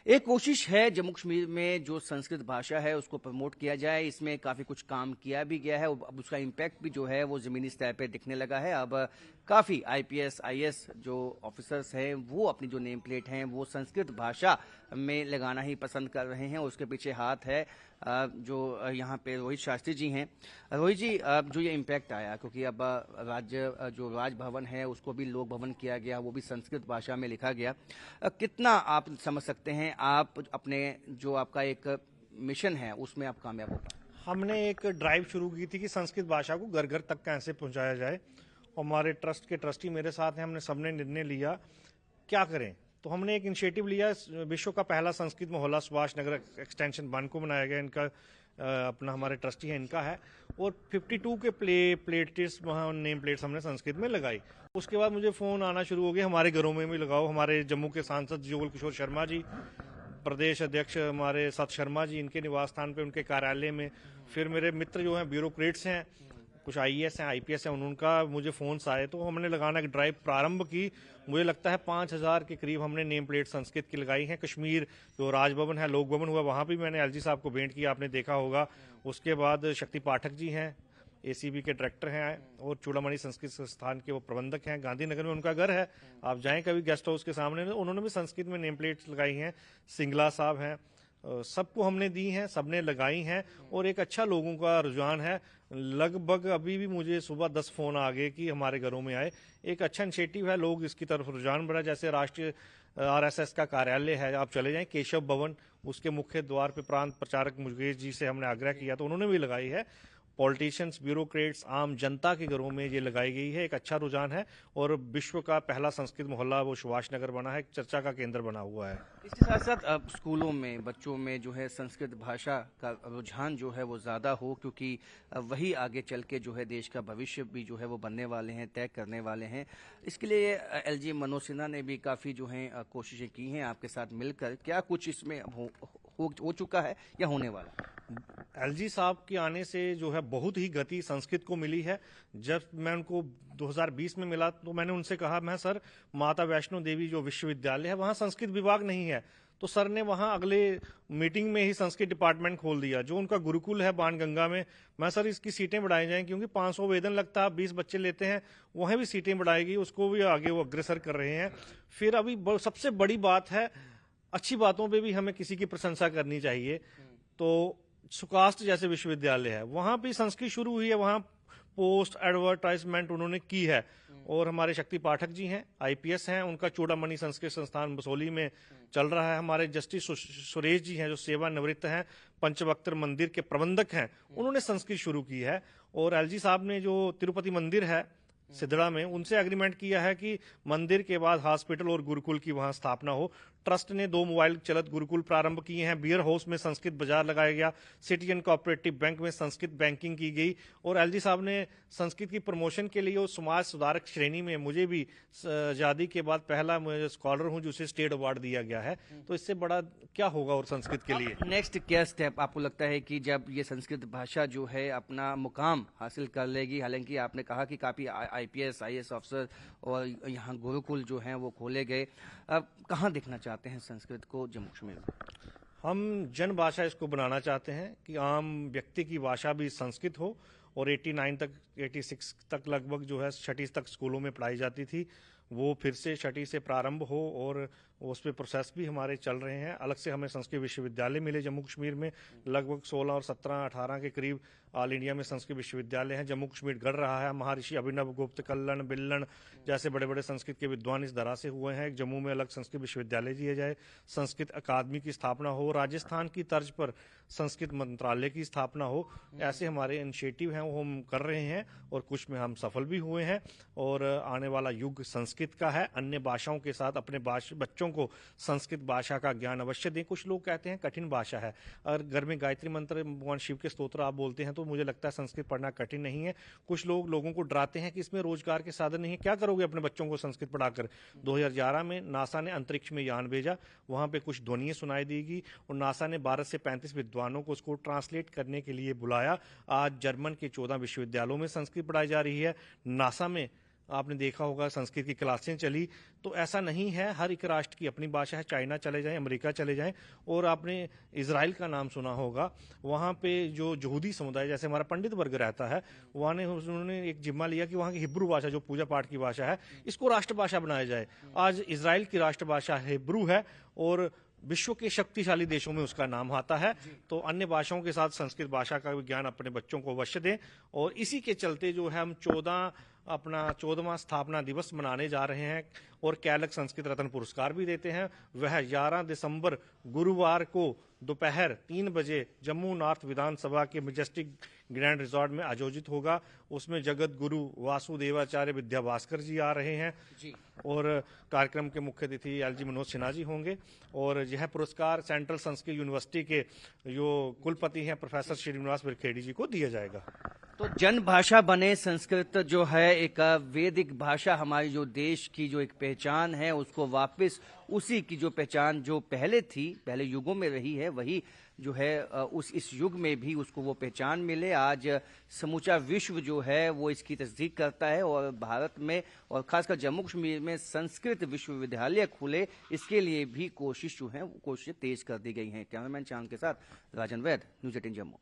एक कोशिश है जम्मू कश्मीर में जो संस्कृत भाषा है उसको प्रमोट किया जाए। इसमें काफ़ी कुछ काम किया भी गया है। अब उसका इम्पैक्ट भी जो है वो ज़मीनी स्तर पे दिखने लगा है। अब काफ़ी आईपीएस आईएएस जो ऑफिसर्स हैं वो अपनी जो नेम प्लेट हैं वो संस्कृत भाषा में लगाना ही पसंद कर रहे हैं। उसके पीछे हाथ है जो यहाँ पे रोहित शास्त्री जी हैं। रोहित जी, जो ये इम्पैक्ट आया क्योंकि अब राज्य जो राजभवन है उसको भी लोक भवन किया गया, वो भी संस्कृत भाषा में लिखा गया। कितना आप समझ सकते हैं आप अपने जो आपका एक मिशन है उसमें आप कामयाब हो पाए? हमने एक ड्राइव शुरू की थी कि संस्कृत भाषा को घर घर तक कैसे पहुंचाया जाए। और हमारे ट्रस्ट के ट्रस्टी मेरे साथ हैं। हमने सबने निर्णय लिया क्या करें, तो हमने एक इनिशिएटिव लिया। विश्व का पहला संस्कृत मोहल्ला सुभाष नगर एक्सटेंशन 1 को बनाया गया। इनका अपना हमारे ट्रस्टी है, इनका है। और 52 के प्लेट्स वहाँ नेम प्लेट्स हमने संस्कृत में लगाई। उसके बाद मुझे फोन आना शुरू हो गया, हमारे घरों में भी लगाओ। हमारे जम्मू के सांसद जुगल किशोर शर्मा जी, प्रदेश अध्यक्ष हमारे सत शर्मा जी, इनके निवास स्थान पे उनके कार्यालय में। फिर मेरे मित्र जो हैं ब्यूरोक्रेट्स हैं, कुछ आईएएस हैं आईपीएस हैं, उनका मुझे फोन्स आए, तो हमने लगाना एक ड्राइव प्रारंभ की। मुझे लगता है 5000 के करीब हमने नेम प्लेट संस्कृत की लगाई हैं। कश्मीर जो राजभवन है, लोक भवन हुआ, वहां भी मैंने एलजी साहब को भेंट किया, आपने देखा होगा। उसके बाद शक्ति पाठक जी हैं, एसीबी के डायरेक्टर हैं, और चूड़ामणि संस्कृत संस्थान के वो प्रबंधक हैं। गांधीनगर में उनका घर है, आप जाएं कभी गेस्ट हाउस के सामने, उन्होंने भी संस्कृत में नेम प्लेट्स लगाई हैं। सिंगला साहब हैं, सबको हमने दी हैं, सबने लगाई हैं। और एक अच्छा लोगों का रुझान है। लगभग अभी भी मुझे सुबह 10 फोन आ गए कि हमारे घरों में आए। एक अच्छा इनिशिएटिव है, लोग इसकी तरफ रुझान बढ़ा। जैसे राष्ट्रीय आरएसएस का कार्यालय है, आप चले जाएं केशव भवन, उसके मुख्य द्वार पे प्रांत प्रचारक मुकेश जी से हमने आग्रह किया तो उन्होंने भी लगाई है। पॉलिटिशियंस, ब्यूरोक्रेट्स, आम जनता के घरों में ये लगाई गई है। एक अच्छा रुझान है। और विश्व का पहला संस्कृत मोहल्ला वो सुभाष नगर बना है, चर्चा का केंद्र बना हुआ है। इसके साथ साथ अब स्कूलों में बच्चों में जो है संस्कृत भाषा का रुझान जो है वो ज़्यादा हो, क्योंकि वही आगे चल के जो है देश का भविष्य भी जो है वो बनने वाले हैं, तय करने वाले हैं। इसके लिए एलजी मनोज सिन्हा ने भी काफ़ी जो है कोशिशें की हैं आपके साथ मिलकर। क्या कुछ इसमें हो चुका है या होने वाला? एलजी साहब के आने से जो है बहुत ही गति संस्कृत को मिली है। जब मैं उनको 2020 में मिला तो मैंने उनसे कहा, मैं सर माता वैष्णो देवी जो विश्वविद्यालय है वहाँ संस्कृत विभाग नहीं है। तो सर ने वहाँ अगले मीटिंग में ही संस्कृत डिपार्टमेंट खोल दिया। जो उनका गुरुकुल है बाणगंगा में, मैं सर इसकी सीटें बढ़ाई जाएं, क्योंकि 500 वेतन लगता है, 20 बच्चे लेते हैं, वहाँ भी सीटें बढ़ाएगी, उसको भी आगे वो अग्रसर कर रहे हैं। फिर अभी सबसे बड़ी बात है, अच्छी बातों पे भी हमें किसी की प्रशंसा करनी चाहिए। तो सुकास्ट जैसे विश्वविद्यालय है, वहां भी संस्कृत शुरू हुई है, वहां पोस्ट एडवर्टाइजमेंट उन्होंने की है। और हमारे शक्ति पाठक जी हैं, आईपीएस हैं, उनका चूड़ामणि संस्कृत संस्थान बसोली में चल रहा है। हमारे जस्टिस सुरेश जी हैं जो सेवानिवृत्त हैं, पंचवक्त्र मंदिर के प्रबंधक हैं, उन्होंने संस्कृत शुरू की है। और एलजी साहब ने जो तिरुपति मंदिर है सिद्धड़ा में, उनसे एग्रीमेंट किया है कि मंदिर के बाद हॉस्पिटल और गुरुकुल की वहां स्थापना हो। ट्रस्ट ने 2 मोबाइल चलत गुरुकुल प्रारंभ किए हैं। बियर हाउस में संस्कृत बाजार लगाया गया। सिटीजन कोऑपरेटिव बैंक में संस्कृत बैंकिंग की गई। और एलजी साहब ने संस्कृत की प्रमोशन के लिए और समाज सुधारक श्रेणी में मुझे भी आजादी के बाद पहला स्कॉलर हूं जिसे स्टेट अवार्ड दिया गया है। तो इससे बड़ा क्या होगा और संस्कृत के लिए। नेक्स्ट क्या स्टेप आपको लगता है कि जब ये संस्कृत भाषा जो है अपना मुकाम हासिल कर लेगी? हालांकि आपने कहा कि काफ़ी आईपीएस आईएएस अफसर और यहाँ गुरुकुल जो हैं वो खोले गए। अब कहाँ देखना चाहते हैं संस्कृत को जम्मू कश्मीर में? हम जन भाषा इसको बनाना चाहते हैं कि आम व्यक्ति की भाषा भी संस्कृत हो। और 89 तक 86 तक लगभग जो है 6ठी तक स्कूलों में पढ़ाई जाती थी, वो फिर से 6ठी से प्रारंभ हो। और उस पर प्रोसेस भी हमारे चल रहे हैं। अलग से हमें संस्कृत विश्वविद्यालय मिले जम्मू कश्मीर में, लगभग 16 और 17 18 के करीब ऑल इंडिया में संस्कृत विश्वविद्यालय हैं। जम्मू कश्मीर गढ़ रहा है। महर्षि अभिनव गुप्त, कल्लन, बिल्लन जैसे बड़े बड़े संस्कृत के विद्वान इस धरा से हुए हैं। जम्मू में अलग संस्कृत विश्वविद्यालय दिया जाए, संस्कृत अकादमी की स्थापना हो, राजस्थान की तर्ज पर संस्कृत मंत्रालय की स्थापना हो। ऐसे हमारे इनिशिएटिव हैं, वो हम कर रहे हैं और कुछ में हम सफल भी हुए हैं। और आने वाला युग संस्कृत का है। अन्य भाषाओं के साथ अपने बच्चों को संस्कृत भाषा का ज्ञान अवश्य दें। कुछ लोग कहते हैं कठिन भाषा है। अगर घर में गायत्री मंत्र, भगवान शिव के स्तोत्र आप बोलते हैं तो मुझे लगता है संस्कृत पढ़ना कठिन नहीं है। कुछ लोगों को डराते हैं कि इसमें रोजगार के साधन नहीं है, क्या करोगे अपने बच्चों को संस्कृत पढ़ाकर। 2011 में नासा ने अंतरिक्ष में यान भेजा, वहां पे कुछ ध्वनियां सुनाई देगी और नासा ने 12 से 35 विद्वानों को उसको ट्रांसलेट करने के लिए बुलाया। आज जर्मन के 14 विश्वविद्यालयों में संस्कृत पढ़ाई जा रही है। नासा में आपने देखा होगा संस्कृत की क्लासें चली। तो ऐसा नहीं है, हर एक राष्ट्र की अपनी भाषा है। चाइना चले जाएं, अमेरिका चले जाएं, और आपने इजराइल का नाम सुना होगा। वहाँ पे जो यहूदी समुदाय, जैसे हमारा पंडित वर्ग रहता है, वहाँ ने उन्होंने एक जिम्मा लिया कि वहाँ की हिब्रू भाषा, जो पूजा पाठ की भाषा है, इसको राष्ट्रभाषा बनाया जाए। आज इजराइल की राष्ट्रभाषा हिब्रू है और विश्व के शक्तिशाली देशों में उसका नाम आता है। तो अन्य भाषाओं के साथ संस्कृत भाषा का विज्ञान अपने बच्चों को अवश्य दें। और इसी के चलते जो है हम 14वां स्थापना दिवस मनाने जा रहे हैं और कैलक संस्कृत रत्न पुरस्कार भी देते हैं। वह 11 दिसंबर गुरुवार को दोपहर 3 बजे जम्मू नॉर्थ विधानसभा के मेजेस्टिक ग्रैंड रिजॉर्ट में आयोजित होगा। उसमें जगत गुरु वासुदेवाचार्य विद्या भास्कर जी आ रहे हैं जी। और कार्यक्रम के मुख्य अतिथि एलजी मनोज सिन्हा जी होंगे। और यह पुरस्कार सेंट्रल संस्कृत यूनिवर्सिटी के जो कुलपति हैं प्रोफेसर श्रीनिवास बिरखेड़ी जी को दिया जाएगा। तो जन भाषा बने संस्कृत जो है एक वैदिक भाषा, हमारी जो देश की जो एक पहचान है, उसको वापस उसी की जो पहचान जो पहले थी, पहले युगों में रही है, वही जो है इस युग में भी उसको वो पहचान मिले। आज समूचा विश्व जो है वो इसकी तस्दीक करता है और भारत में और खासकर जम्मू कश्मीर में संस्कृत विश्वविद्यालय खुले, इसके लिए भी कोशिश जो है वो कोशिशें तेज कर दी गई हैं। कैमरामैन चांद के साथ राजन वैद, न्यूज़ 18 जम्मू।